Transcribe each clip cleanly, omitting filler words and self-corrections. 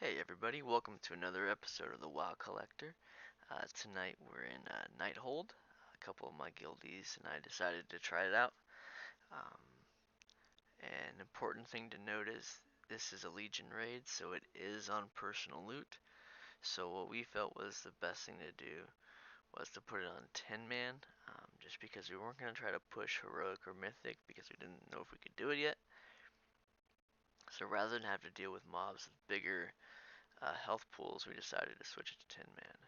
Hey everybody, welcome to another episode of the WoW Collector. Tonight we're in Nighthold. A couple of my guildies and I decided to try it out. Um, an important thing to note is this is a Legion raid, so it is on personal loot. So what we felt was the best thing to do was to put it on 10 man, just because we weren't going to try to push heroic or mythic because we didn't know if we could do it yet. So rather than have to deal with mobs with bigger health pools, we decided to switch it to 10 man.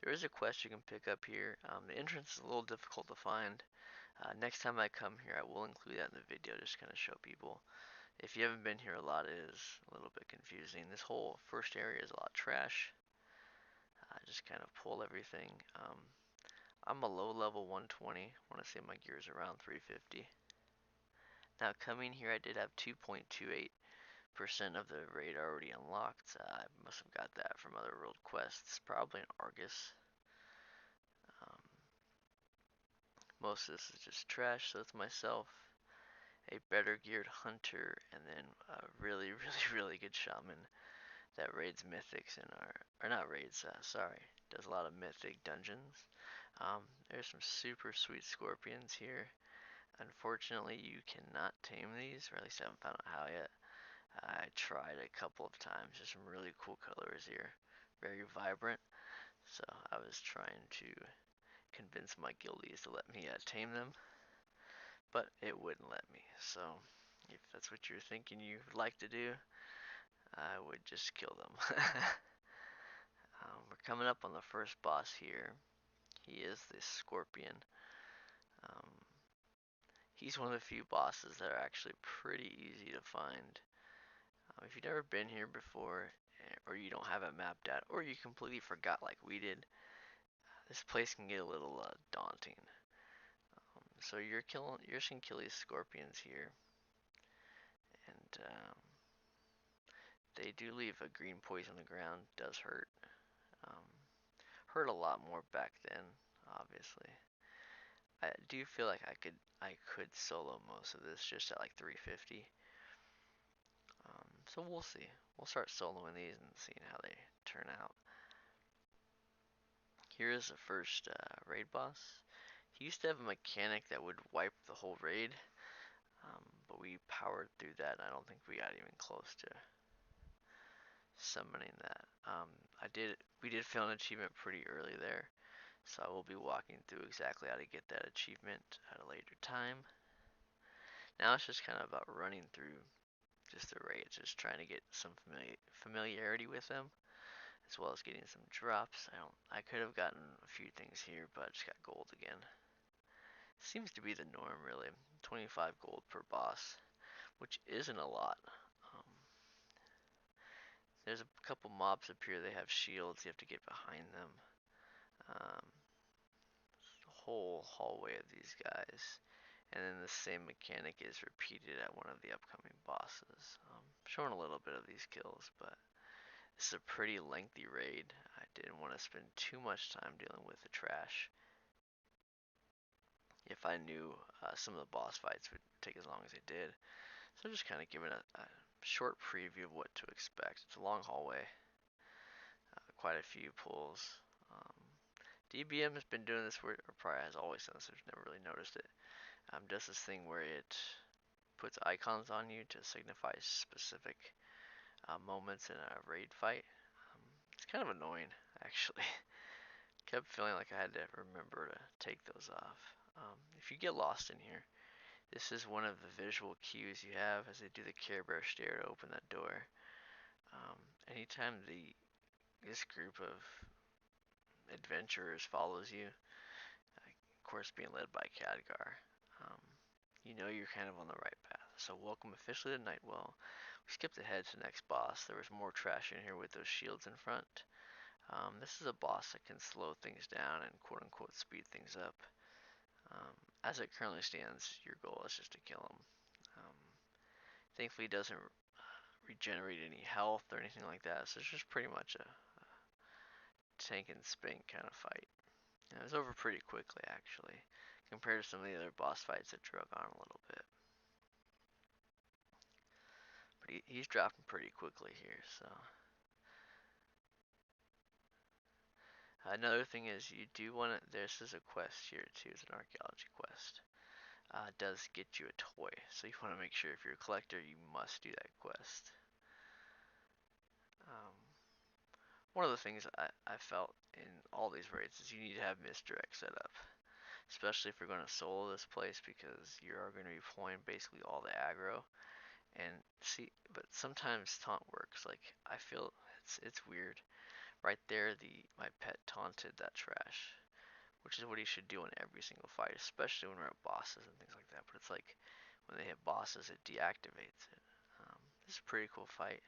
There is a quest you can pick up here. The entrance is a little difficult to find. Next time I come here, I will include that in the video, just kind of show people. If you haven't been here a lot, it is a little bit confusing. This whole first area is a lot of trash. Just kind of pull everything. I'm a low level 120. I want to say my gear is around 350. Now coming here, I did have 2.28% of the raid already unlocked. I must have got that from other world quests, probably in Argus. Um, Most of this is just trash, so it's myself, a better geared hunter, and then a really, really good shaman that raids mythics in or not raids, sorry, does a lot of mythic dungeons. There's some super sweet scorpions here. Unfortunately, you cannot tame these, or at least I haven't found out how yet. I tried a couple of times. There's some really cool colors here, very vibrant. So I was trying to convince my guildies to let me tame them, but it wouldn't let me. So if that's what you're thinking you would like to do, I would just kill them. We're coming up on the first boss here. He is the Skorpyron. Um, he's one of the few bosses that are actually pretty easy to find. If you've never been here before, or you don't have it mapped out, or you completely forgot like we did, this place can get a little daunting. So you're just gonna kill these scorpions here, and they do leave a green poison on the ground. Does hurt. Um, Hurt a lot more back then, obviously. I do feel like I could solo most of this just at like 350. So we'll see. We'll start soloing these and seeing how they turn out. Here is the first raid boss. He used to have a mechanic that would wipe the whole raid, but we powered through that. And I don't think we got even close to summoning that. We did fail an achievement pretty early there, so I will be walking through exactly how to get that achievement at a later time. Now it's just kind of about running through just the raids, just trying to get some familiarity with them, as well as getting some drops. I could have gotten a few things here, but I just got gold again. Seems to be the norm, really. 25 gold per boss, which isn't a lot. Um, there's a couple mobs up here. They have shields. You have to get behind them. Um, the whole hallway of these guys. And then the same mechanic is repeated at one of the upcoming bosses. Showing a little bit of these kills, but this is a pretty lengthy raid. I didn't want to spend too much time dealing with the trash if I knew some of the boss fights would take as long as they did. So just kind of giving a short preview of what to expect. It's a long hallway, quite a few pulls. DBM has been doing this, or probably has always done this, I've never really noticed it. Does this thing where it puts icons on you to signify specific moments in a raid fight. It's kind of annoying, actually. Kept feeling like I had to remember to take those off. If you get lost in here, this is one of the visual cues you have as they do the Care Bear stare to open that door. Anytime this group of adventurers follows you, of course being led by Khadgar, you know you're kind of on the right path. So welcome officially to Nightwell. We skipped ahead to the next boss. There was more trash in here with those shields in front. This is a boss that can slow things down and quote unquote speed things up. As it currently stands, your goal is just to kill him. Thankfully, he doesn't regenerate any health or anything like that, so it's just pretty much a tank and spank kind of fight. And it was over pretty quickly, actually, compared to some of the other boss fights that drug on a little bit. But he's dropping pretty quickly here, so Another thing is you do want to, this is a quest here too, it's an archaeology quest. Does get you a toy, so you want to make sure if you're a collector you must do that quest. Um, One of the things I felt in all these raids is you need to have Misdirect set up, especially if you're going to solo this place, because you are going to be pulling basically all the aggro. And see, but sometimes taunt works. Like I feel it's weird. Right there, my pet taunted that trash, which is what he should do in every single fight, especially when we're at bosses and things like that. But it's like when they hit bosses, it deactivates it. This is a pretty cool fight.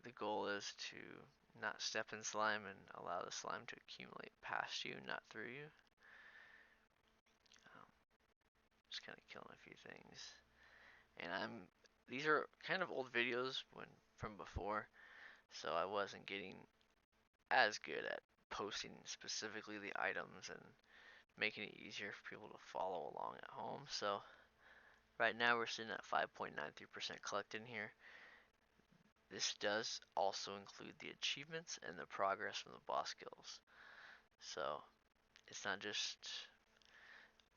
The goal is to not step in slime and allow the slime to accumulate past you, not through you. Um, just kind of killing a few things. And these are kind of old videos from before, so I wasn't getting as good at posting specifically the items and making it easier for people to follow along at home. So right now we're sitting at 5.93% collected here. This does also include the achievements and the progress from the boss kills. So it's not just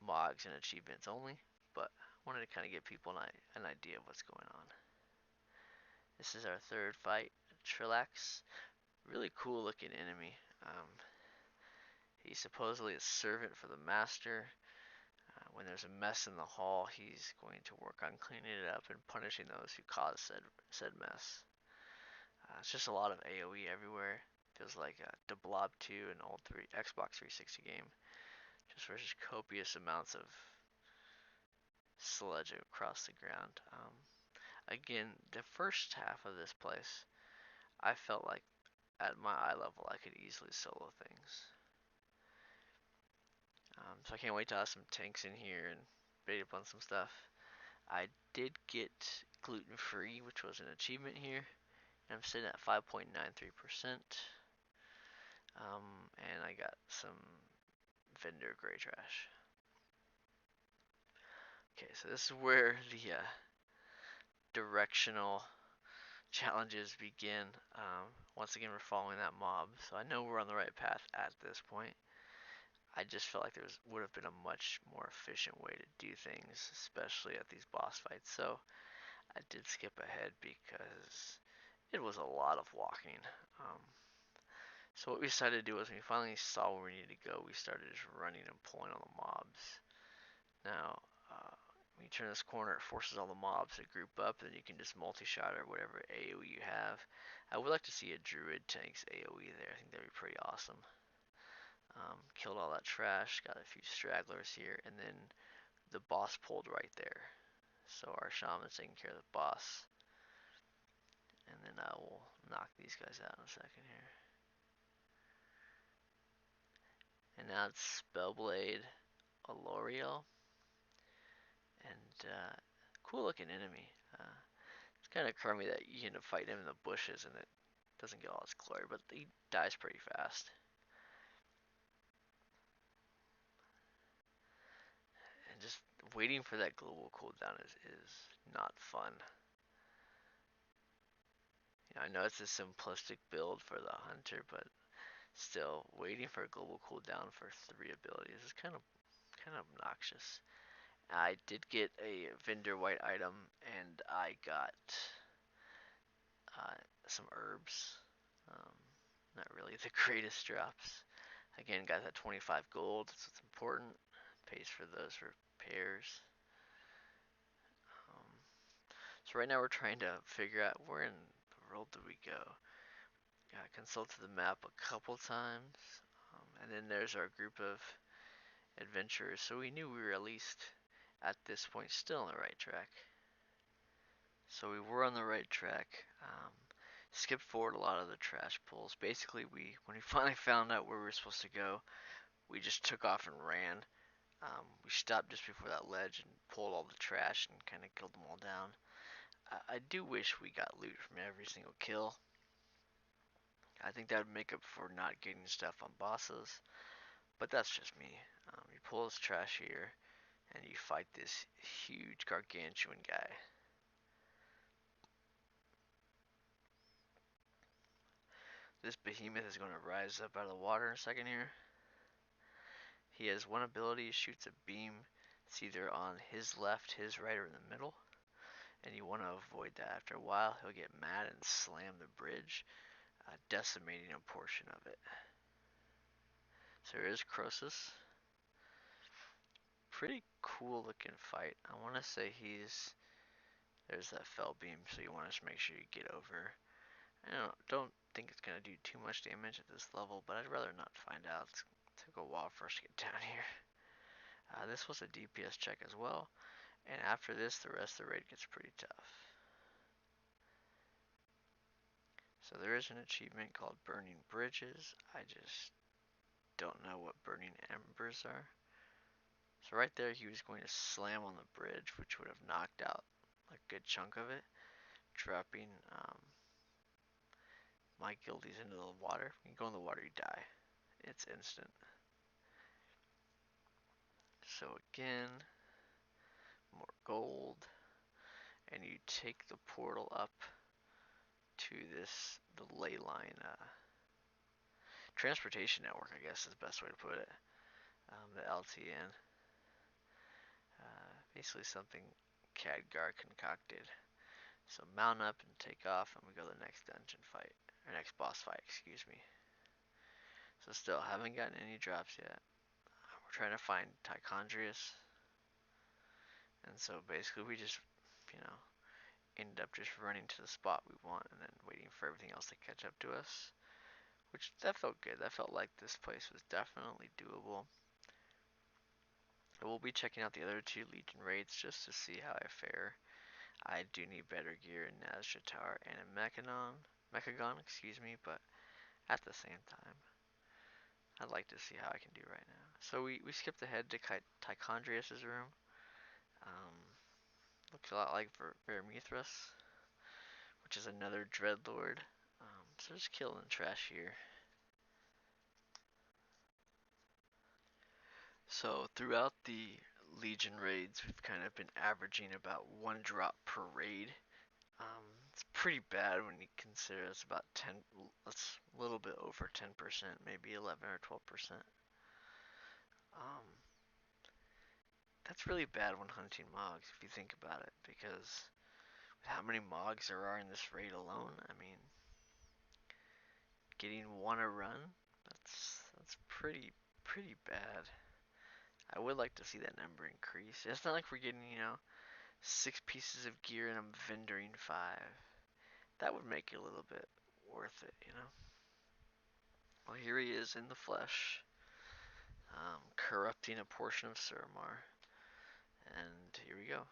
mods and achievements only, but I wanted to kind of give people an idea of what's going on. This is our third fight, Trilliax. Really cool looking enemy. He's supposedly a servant for the master. When there's a mess in the hall, he's going to work on cleaning it up and punishing those who cause said mess. It's just a lot of AoE everywhere. Feels like the Blob 2 and old Xbox 360 game. Just versus copious amounts of sludge across the ground. Again, the first half of this place, I felt like at my eye level I could easily solo things. So I can't wait to have some tanks in here and bait up on some stuff. I did get gluten free, which was an achievement here. I'm sitting at 5.93%. And I got some vendor gray trash. Okay, so this is where the directional challenges begin. Once again, we're following that mob, so I know we're on the right path at this point. I just felt like there would have been a much more efficient way to do things, especially at these boss fights. So I did skip ahead because it was a lot of walking. So what we decided to do was when we finally saw where we needed to go, we started just running and pulling on the mobs. Now, when you turn this corner, it forces all the mobs to group up, and then you can just multi-shot or whatever AoE you have. I would like to see a druid tank's AoE there. I think that'd be pretty awesome. Killed all that trash, got a few stragglers here, and then the boss pulled right there. So our shaman's taking care of the boss. And then I will knock these guys out in a second here. And now it's Spellblade, Aluriel, and cool looking enemy. It's kind of crummy that you end up fighting him in the bushes and it doesn't get all its glory, but he dies pretty fast. And just waiting for that global cooldown is not fun. You know, I know it's a simplistic build for the hunter, but still, waiting for a global cooldown for 3 abilities is kind of obnoxious. I did get a vendor white item, and I got some herbs. Um, Not really the greatest drops. Again, got that 25 gold, that's what's important. Pays for those repairs. Um, so right now we're trying to figure out where in the world do we go. Consulted the map a couple times, and then there's our group of adventurers. So we knew we were at least at this point still on the right track. So we were on the right track. Skipped forward a lot of the trash pulls. Basically, when we finally found out where we were supposed to go, we just took off and ran. We stopped just before that ledge and pulled all the trash and kind of killed them all down. I do wish we got loot from every single kill. I think that would make up for not getting stuff on bosses, but that's just me. You pull this trash here, and you fight this huge gargantuan guy. This behemoth is going to rise up out of the water in a second here. He has one ability, shoots a beam. It's either on his left, his right, or in the middle. And you want to avoid that. After a while, he'll get mad and slam the bridge, decimating a portion of it. So here is Krosus. Pretty cool looking fight. I want to say there's that fell beam, so you want to make sure you get over. I don't think it's going to do too much damage at this level, but I'd rather not find out. It took a while for us to get down here. This was a DPS check as well, and after this, the rest of the raid gets pretty tough. So there is an achievement called Burning Bridges. I just don't know what Burning Embers are. So right there, he was going to slam on the bridge, which would have knocked out a good chunk of it, dropping my guildies into the water. When you go in the water, you die. It's instant. So again, more gold, and you take the portal up to the ley line, transportation network, I guess is the best way to put it. The LTN. Basically something Khadgar concocted. So mount up and take off, and we go to the next dungeon fight, or next boss fight, excuse me. So still haven't gotten any drops yet. We're trying to find Tichondrius, and so basically we just, ended up just running to the spot we want, and then waiting for everything else to catch up to us. Which, that felt good. That felt like this place was definitely doable. We'll be checking out the other two Legion raids just to see how I fare. I do need better gear in Nazjatar and in Mechagon, excuse me, but at the same time, I'd like to see how I can do right now. So we skipped ahead to Tichondrius' room. Looks a lot like Vermithras, which is another Dreadlord. So just killing trash here. So throughout the Legion raids, we've kind of been averaging about 1 drop per raid. It's pretty bad when you consider it's about 10, it's a little bit over 10%, maybe 11 or 12%. That's really bad when hunting Mogs, if you think about it, because with how many Mogs there are in this raid alone, I mean, getting 1 a run, that's pretty bad. I would like to see that number increase. It's not like we're getting, 6 pieces of gear and I'm vendoring 5. That would make it a little bit worth it. Well, here he is in the flesh, corrupting a portion of Suramar. And here we go.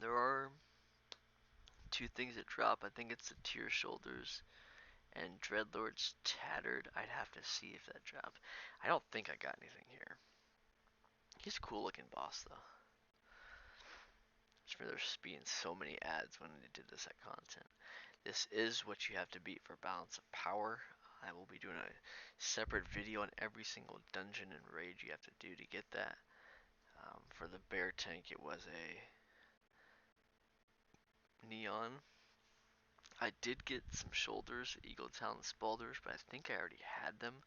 There are 2 things that drop. I think it's the Tear Shoulders and Dreadlord's Tattered. I'd have to see if that dropped. I don't think I got anything here. He's a cool looking boss though. Just remember there's being so many ads when they did this at content. This is what you have to beat for Balance of Power. I will be doing a separate video on every single dungeon and raid you have to do to get that. For the bear tank, it was a neon. I did get some shoulders, Eagletalon Spaulders, but I think I already had them,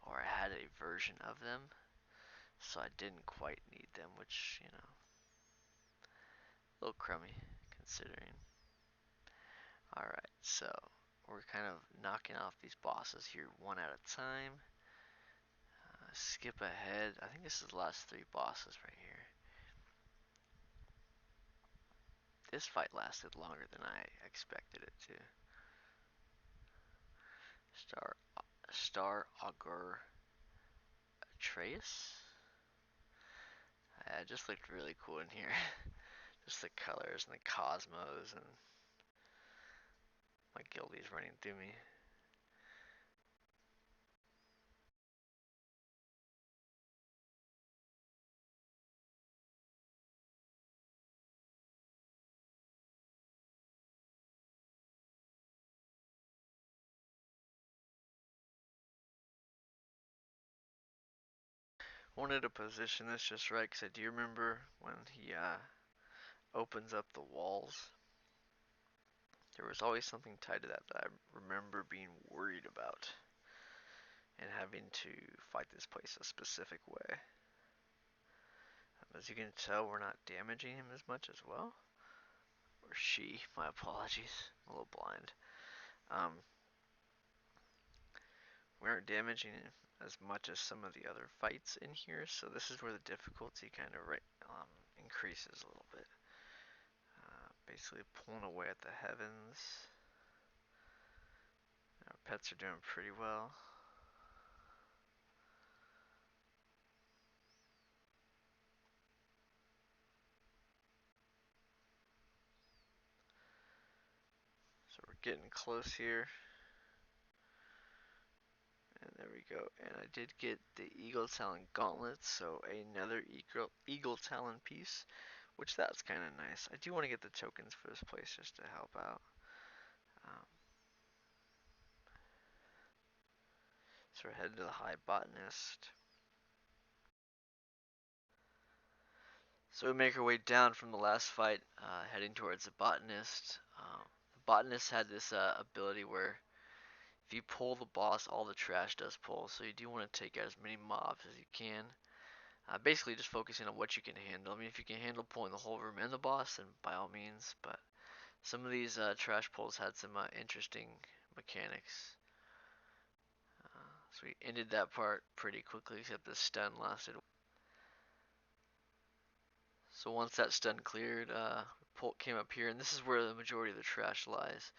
or I had a version of them, so I didn't quite need them, which, a little crummy, considering. Alright, so we're kind of knocking off these bosses here one at a time. Skip ahead. I think this is the last 3 bosses right here. This fight lasted longer than I expected it to. Star Augur Etraeus. It just looked really cool in here. Just the colors and the cosmos and my guildies running through me. Wanted to position this just right because I do remember when he opens up the walls. There was always something tied to that I remember being worried about and having to fight this place a specific way. As you can tell, we're not damaging him as much as well. Or she, my apologies. I'm a little blind. We aren't damaging him as much as some of the other fights in here, so this is where the difficulty kind of increases a little bit. Basically pulling away at the heavens. Our pets are doing pretty well. So we're getting close here. And there we go. And I did get the Eagletalon Gauntlets, so another Eagletalon piece, which that's kind of nice. I do want to get the tokens for this place just to help out. So we're headed to the High Botanist. So we make our way down from the last fight, heading towards the Botanist. The Botanist had this ability where if you pull the boss, all the trash does pull. So you do want to take out as many mobs as you can. Basically just focusing on what you can handle. I mean, if you can handle pulling the whole room and the boss, then by all means. But some of these trash pulls had some interesting mechanics. So we ended that part pretty quickly, except the stun lasted. So once that stun cleared, came up here, and this is where the majority of the trash lies.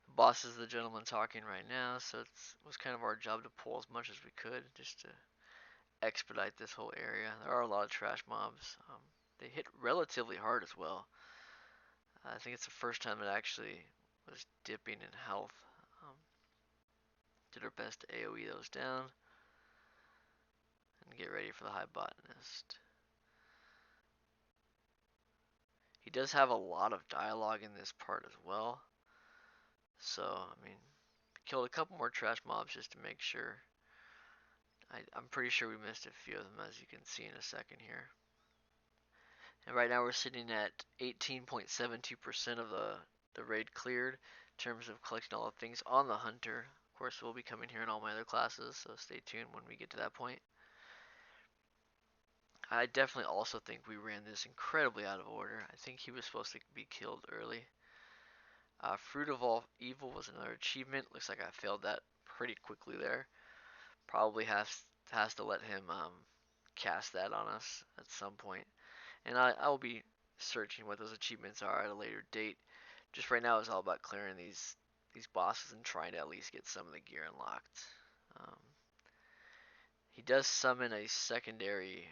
The boss is the gentleman talking right now, so it was kind of our job to pull as much as we could, just to expedite this whole area. There are a lot of trash mobs. They hit relatively hard as well. I think it's the first time it actually was dipping in health. Did our best to AoE those down and get ready for the High Botanist. He does have a lot of dialogue in this part as well. So, I mean, killed a couple more trash mobs just to make sure. I'm pretty sure we missed a few of them, as you can see in a second here. And right now we're sitting at 18.72% of the raid cleared in terms of collecting all the things on the Hunter. Of course, we'll be coming here in all my other classes, so stay tuned when we get to that point. I definitely also think we ran this incredibly out of order. I think he was supposed to be killed early. Fruit of All Evil was another achievement. Looks like I failed that pretty quickly there. Probably has to let him cast that on us at some point. And I will be searching what those achievements are at a later date. Just right now, it's all about clearing these bosses and trying to at least get some of the gear unlocked. He does summon a secondary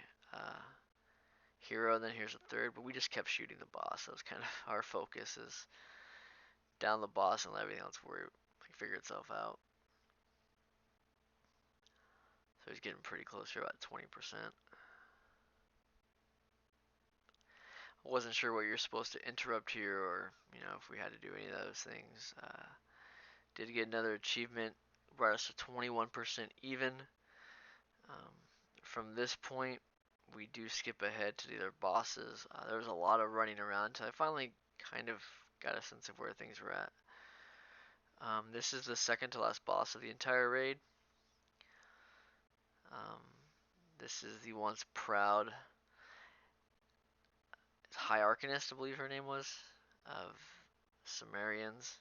hero, and then here's a third, but we just kept shooting the boss. That was kind of our focus, is down the boss and let everything else figure itself out. So he's getting pretty close here, about 20%. I wasn't sure what you're supposed to interrupt here, or if we had to do any of those things. Did get another achievement, brought us to 21% even. From this point, we do skip ahead to the other bosses. There was a lot of running around until I finally kind of got a sense of where things were at. This is the second to last boss of the entire raid. This is the once proud High Arcanist, I believe her name was, of Sumerians.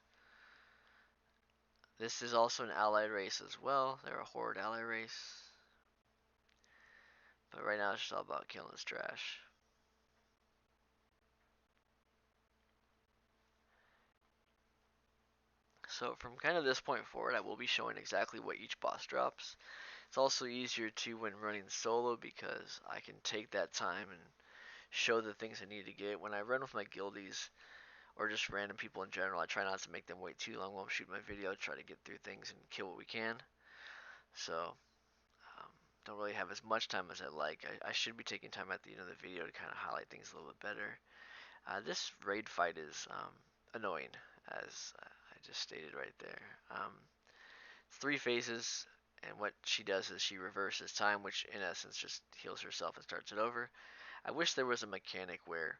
This is also an allied race as well. They're a horde ally race. But right now it's just all about killing this trash. So from kind of this point forward, I will be showing exactly what each boss drops. It's also easier too when running solo, because I can take that time and show the things I need to get. When I run with my guildies, or just random people in general, I try not to make them wait too long while I'm shooting my video. I try to get through things and kill what we can. So, don't really have as much time as I like. I should be taking time at the end of the video to kind of highlight things a little bit better. This raid fight is annoying, as I just stated right there. It's 3 phases, and what she does is she reverses time, which in essence just heals herself and starts it over. I wish there was a mechanic where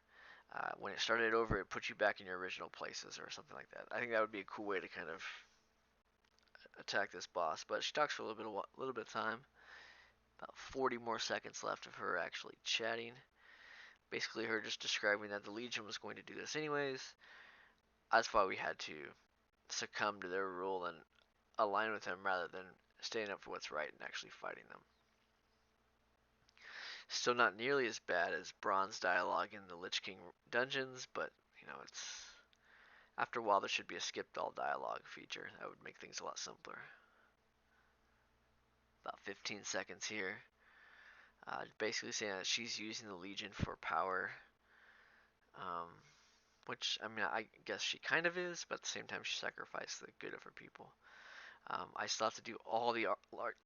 when it started over, it put you back in your original places or something like that. I think that would be a cool way to kind of attack this boss. But she talks for a little bit of time. About 40 more seconds left of her actually chatting. Basically, her just describing that the Legion was going to do this anyways. That's why we had to succumb to their rule and align with them rather than standing up for what's right and actually fighting them. Still not nearly as bad as Bronze dialogue in the Lich King dungeons, but it's after a while there should be a skipped all dialogue feature that would make things a lot simpler. About 15 seconds here. Basically saying that she's using the Legion for power, which I guess she kind of is, but at the same time she sacrificed the good of her people. I still have to do all the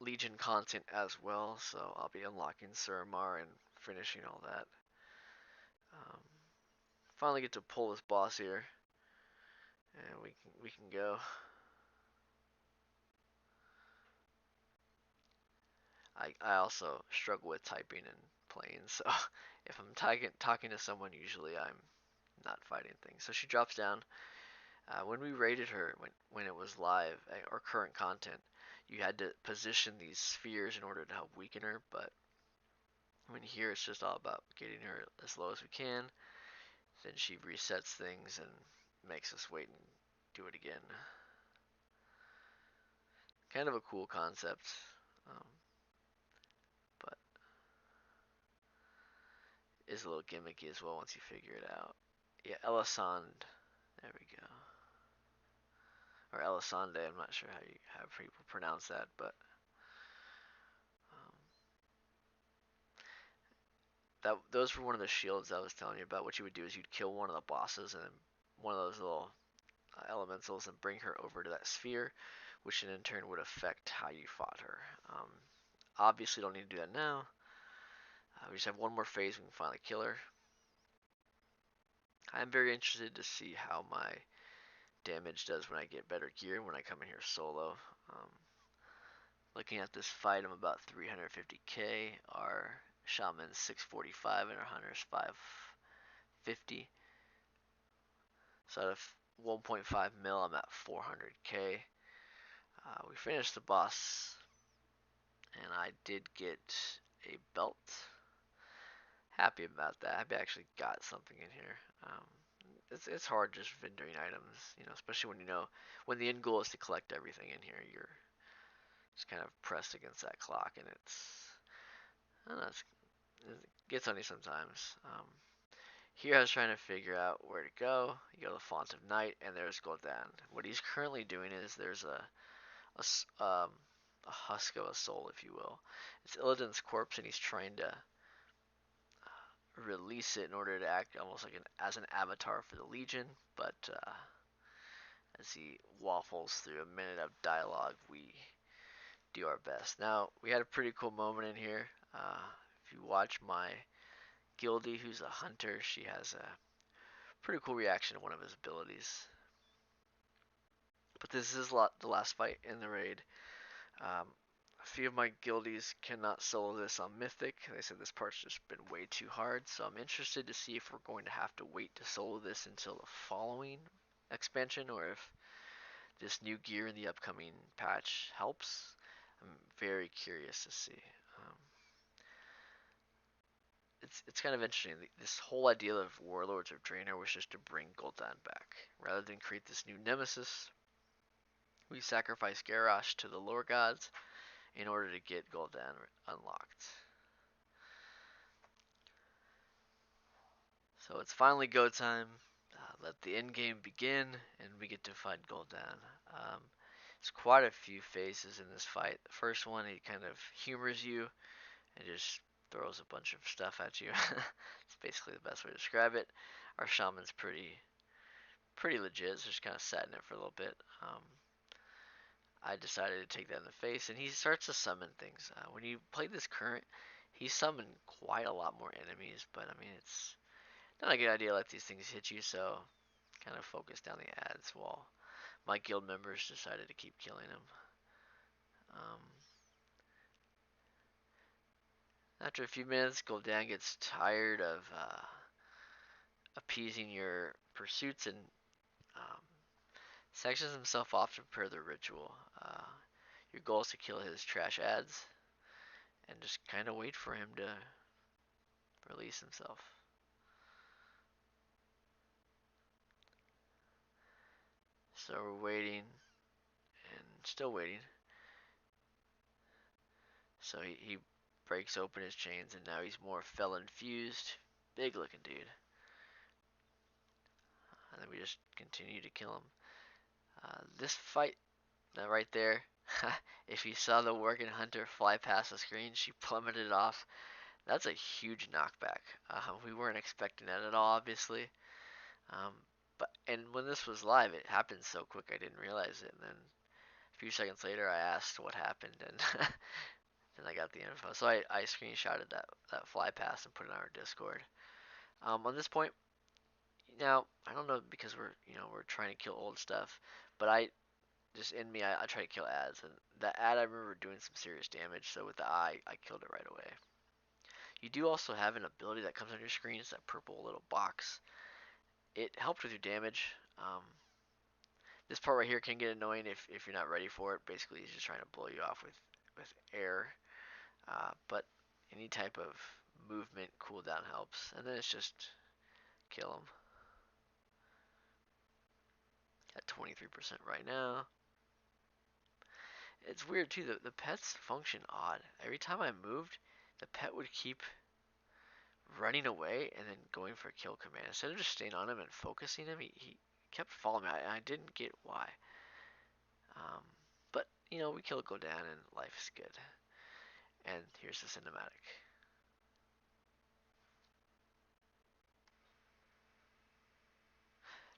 Legion content as well, so I'll be unlocking Suramar and finishing all that. Finally get to pull this boss here, and we can go. I also struggle with typing and playing, so if I'm talking to someone, usually I'm not fighting things. So she drops down. When we rated her, when it was live or current content, you had to position these spheres in order to help weaken her, but when here it's just all about getting her as low as we can. Then she resets things and makes us wait and do it again. Kind of a cool concept, but is a little gimmicky as well once you figure it out. Yeah, Elisande. There we go. Or Elisande. I'm not sure how people pronounce that, but those were one of the shields I was telling you about. What you would do is you'd kill one of the bosses and then one of those little elementals and bring her over to that sphere, which in turn would affect how you fought her. Obviously, don't need to do that now. We just have one more phase. We can finally kill her. I'm very interested to see how my damage does when I get better gear when I come in here solo. Looking at this fight, I'm about 350k. Our shaman's 645 and our hunter's 550. So out of 1.5 mil, I'm at 400k. We finished the boss, and I did get a belt. Happy about that. I actually got something in here. It's hard just vendoring items, especially when the end goal is to collect everything in here. You're just kind of pressed against that clock, and I don't know, it gets on you sometimes. Here I was trying to figure out where to go. You go to the Font of Night, and there's Gul'dan. What he's currently doing is there's a husk of a soul, if you will. It's Illidan's corpse, and he's trying to release it in order to act almost like as an avatar for the Legion, but as he waffles through a minute of dialogue, we do our best. Now, we had a pretty cool moment in here. If you watch my Guildie, who's a hunter, she has a pretty cool reaction to one of his abilities. But this is the last fight in the raid. A few of my guildies cannot solo this on Mythic. They said this part's just been way too hard, so I'm interested to see if we're going to have to wait to solo this until the following expansion, or if this new gear in the upcoming patch helps. I'm very curious to see. It's kind of interesting. This whole idea of Warlords of Draenor was just to bring Gul'dan back. Rather than create this new nemesis, we sacrifice Garrosh to the lore gods in order to get Gul'dan unlocked. So it's finally go time. Let the end game begin, and we get to fight Gul'dan. It's quite a few phases in this fight. The first one, he kind of humors you and just throws a bunch of stuff at you. It's basically the best way to describe it. Our shaman's pretty legit, so just kind of sat in it for a little bit. I decided to take that in the face, and he starts to summon things. When you play this current, he summoned quite a lot more enemies, but it's not a good idea to let these things hit you, so kind of focus down the ads while my guild members decided to keep killing him. After a few minutes, Gul'dan gets tired of appeasing your pursuits and um, sections himself off to prepare the ritual. Your goal is to kill his trash ads and just kind of wait for him to release himself. So we're waiting and still waiting. So he breaks open his chains and now he's more felon fused. Big looking dude. And then we just continue to kill him. This fight right there, if you saw the working hunter fly past the screen, she plummeted off. That's a huge knockback. We weren't expecting that at all, obviously. Um, and when this was live, it happened so quick I didn't realize it. And then a few seconds later, I asked what happened, and then I got the info. So I screenshotted that fly pass and put it on our Discord. On this point, now I don't know because we're trying to kill old stuff, but I just in me I try to kill ads, and that ad I remember doing some serious damage. So with the eye, I killed it right away. You do also have an ability that comes on your screen. It's that purple little box. It helped with your damage. This part right here can get annoying if you're not ready for it. Basically, he's just trying to blow you off with air. But any type of movement cooldown helps. And then it's just kill him. At 23% right now. It's weird too. The pets function odd. Every time I moved, the pet would keep running away and then going for a kill command. Instead of just staying on him and focusing him, he kept following me. I didn't get why. But, we kill Gul'dan and life is good. And here's the cinematic.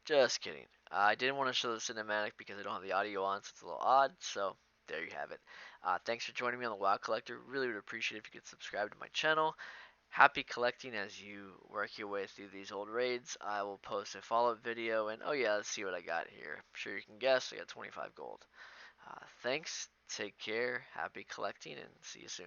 Just kidding. I didn't want to show the cinematic because I don't have the audio on, so it's a little odd. So there you have it. Thanks for joining me on the WoW Collector. Really would appreciate it if you could subscribe to my channel. Happy collecting as you work your way through these old raids. I will post a follow-up video, and oh yeah, let's see what I got here. I'm sure you can guess. I got 25 gold. Thanks. Take care. Happy collecting, and see you soon.